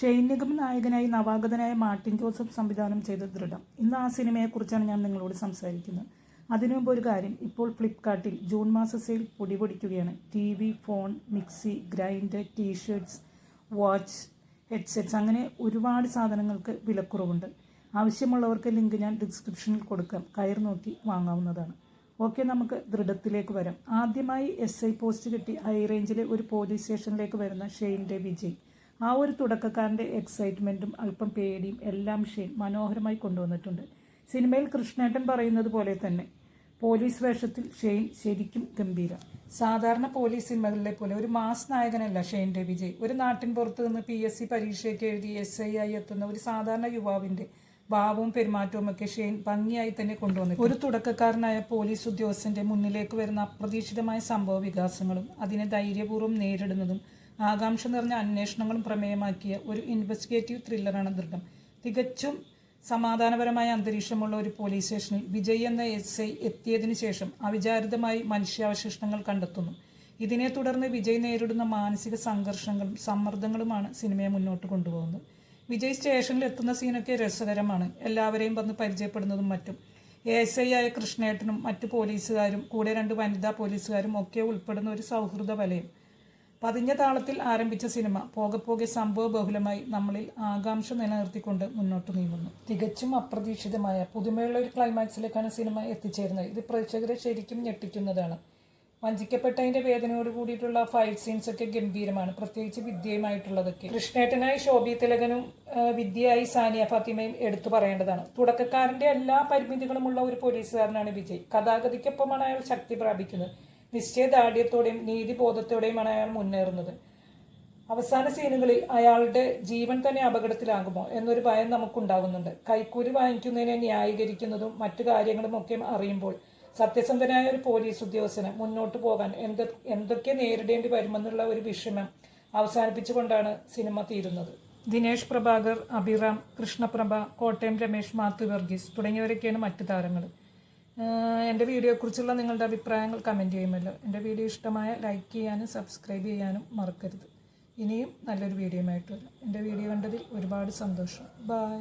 Shane Nigam നായകനായി നവാഗതനായ Martin Joseph സംവിധാനം ചെയ്ത ദൃഢം. ഇന്ന് ആ സിനിമയെക്കുറിച്ചാണ് ഞാൻ നിങ്ങളോട് സംസാരിക്കുന്നത്. അതിനു മുമ്പ് ഒരു കാര്യം, ഇപ്പോൾ ഫ്ലിപ്കാർട്ടിൽ ജൂൺ മാസ സെയിൽ പൊടിപൊടിക്കുകയാണ്. TV, phone, mixie, grinder, t shirts, watch, headsets, അങ്ങനെ ഒരുപാട് സാധനങ്ങൾക്ക് വിലക്കുറവുണ്ട്. ആവശ്യമുള്ളവർക്ക് ലിങ്ക് ഞാൻ ഡിസ്ക്രിപ്ഷനിൽ കൊടുക്കാം. കയർ നോക്കി വാങ്ങാവുന്നതാണ്. ഓക്കെ, നമുക്ക് ദൃഢത്തിലേക്ക് വരാം. ആദ്യമായി SI പോസ്റ്റ് കിട്ടി ഹൈ റേഞ്ചിലെ ഒരു പോലീസ് സ്റ്റേഷനിലേക്ക് വരുന്ന ഷെയ്ൻ്റെ വിജയ്. ആ ഒരു തുടക്കക്കാരൻ്റെ എക്സൈറ്റ്മെൻറ്റും അല്പം പേടിയും എല്ലാം ഷെയ്ൻ മനോഹരമായി കൊണ്ടുവന്നിട്ടുണ്ട്. സിനിമയിൽ കൃഷ്ണേട്ടൻ പറയുന്നത് പോലെ തന്നെ പോലീസ് വേഷത്തിൽ ഷെയ്ൻ ശരിക്കും ഗംഭീര. സാധാരണ പോലീസ് സിനിമകളിലെ പോലെ ഒരു മാസ് നായകനല്ല ഷെയ്ൻ്റെ വിജയ്. ഒരു നാട്ടിൻ പുറത്ത് നിന്ന് PSC പരീക്ഷയൊക്കെ എഴുതി SI ആയി എത്തുന്ന ഒരു സാധാരണ യുവാവിൻ്റെ ഭാവവും പെരുമാറ്റവും ഒക്കെ ഷെയ്ൻ ഭംഗിയായി തന്നെ കൊണ്ടുവന്നു. ഒരു തുടക്കക്കാരനായ പോലീസ് ഉദ്യോഗസ്ഥൻ്റെ മുന്നിലേക്ക് വരുന്ന അപ്രതീക്ഷിതമായ സംഭവ വികാസങ്ങളും അതിനെ ധൈര്യപൂർവ്വം നേരിടുന്നതും ആകാംക്ഷ നിറഞ്ഞ അന്വേഷണങ്ങളും പ്രമേയമാക്കിയ ഒരു ഇൻവെസ്റ്റിഗേറ്റീവ് ത്രില്ലറാണ് ദൃഢം. തികച്ചും സമാധാനപരമായ അന്തരീക്ഷമുള്ള ഒരു പോലീസ് സ്റ്റേഷനിൽ വിജയ് എന്ന SI എത്തിയതിനു ശേഷം അവിചാരിതമായി മനുഷ്യാവശിഷ്ടങ്ങൾ കണ്ടെത്തുന്നു. ഇതിനെ തുടർന്ന് വിജയ് നേരിടുന്ന മാനസിക സംഘർഷങ്ങളും സമ്മർദ്ദങ്ങളുമാണ് സിനിമയെ മുന്നോട്ട് കൊണ്ടുപോകുന്നത്. വിജയ് സ്റ്റേഷനിൽ എത്തുന്ന സീനൊക്കെ രസകരമാണ്. എല്ലാവരെയും വന്ന് പരിചയപ്പെടുന്നതും മറ്റും. SI ആയ കൃഷ്ണേട്ടനും മറ്റു പോലീസുകാരും കൂടെ 2 വനിതാ പോലീസുകാരും ഒക്കെ ഉൾപ്പെടുന്ന ഒരു സൗഹൃദ വലയം. പതിഞ്ഞ താളത്തിൽ ആരംഭിച്ച സിനിമ പോകെ പോകെ സംഭവ ബഹുലമായി നമ്മളിൽ ആകാംക്ഷ നിലനിർത്തിക്കൊണ്ട് മുന്നോട്ട് നീങ്ങുന്നു. തികച്ചും അപ്രതീക്ഷിതമായ പുതുമയുള്ള ഒരു ക്ലൈമാക്സിലേക്കാണ് സിനിമ എത്തിച്ചേരുന്നത്. ഇത് പ്രേക്ഷകരെ ശരിക്കും ഞെട്ടിക്കുന്നതാണ്. വഞ്ചിക്കപ്പെട്ടതിൻ്റെ വേദനയോട് കൂടിയിട്ടുള്ള ഫൈറ്റ് സീൻസ് ഒക്കെ ഗംഭീരമാണ്, പ്രത്യേകിച്ച് വിദ്യയുമായിട്ടുള്ളതൊക്കെ. കൃഷ്ണേട്ടനായി ശോഭി തിലകനും വിദ്യയായി സാനിയ ഫാത്തിമയും എടുത്തു പറയേണ്ടതാണ്. തുടക്കക്കാരൻ്റെ എല്ലാ പരിമിതികളുമുള്ള ഒരു പോലീസുകാരനാണ് വിജയ്. കഥാഗതിക്കൊപ്പമാണ് അയാൾ ശക്തി പ്രാപിക്കുന്നത്. നിശ്ചയദാർഢ്യത്തോടെയും നീതിബോധത്തോടെയുമാണ് അയാൾ മുന്നേറുന്നത്. അവസാന സീനുകളിൽ അയാളുടെ ജീവൻ തന്നെ അപകടത്തിലാകുമോ എന്നൊരു ഭയം നമുക്കുണ്ടാകുന്നുണ്ട്. കൈക്കൂലി വാങ്ങിക്കുന്നതിനെ ന്യായീകരിക്കുന്നതും മറ്റു കാര്യങ്ങളും ഒക്കെ അറിയുമ്പോൾ സത്യസന്ധനായ ഒരു പോലീസ് ഉദ്യോഗസ്ഥന് മുന്നോട്ട് പോകാൻ എന്തൊക്കെ നേരിടേണ്ടി വരുമെന്നുള്ള ഒരു വിഷമം അവസാനിപ്പിച്ചുകൊണ്ടാണ് സിനിമ തീരുന്നത്. ദിനേശ് പ്രഭാകർ, അഭിറാം, കൃഷ്ണപ്രഭ, കോട്ടയം രമേശ്, മാത്യു വർഗീസ് തുടങ്ങിയവരൊക്കെയാണ് മറ്റു താരങ്ങൾ. എൻ്റെ വീഡിയോയെക്കുറിച്ചുള്ള നിങ്ങളുടെ അഭിപ്രായങ്ങൾ കമൻറ്റ് ചെയ്യുമല്ലോ. എൻ്റെ വീഡിയോ ഇഷ്ടമായ ലൈക്ക് ചെയ്യാനും സബ്സ്ക്രൈബ് ചെയ്യാനും മറക്കരുത്. ഇനിയും നല്ലൊരു വീഡിയോയുമായിട്ട് വരാം. എൻ്റെ വീഡിയോ കണ്ടതിൽ ഒരുപാട് സന്തോഷം. ബൈ.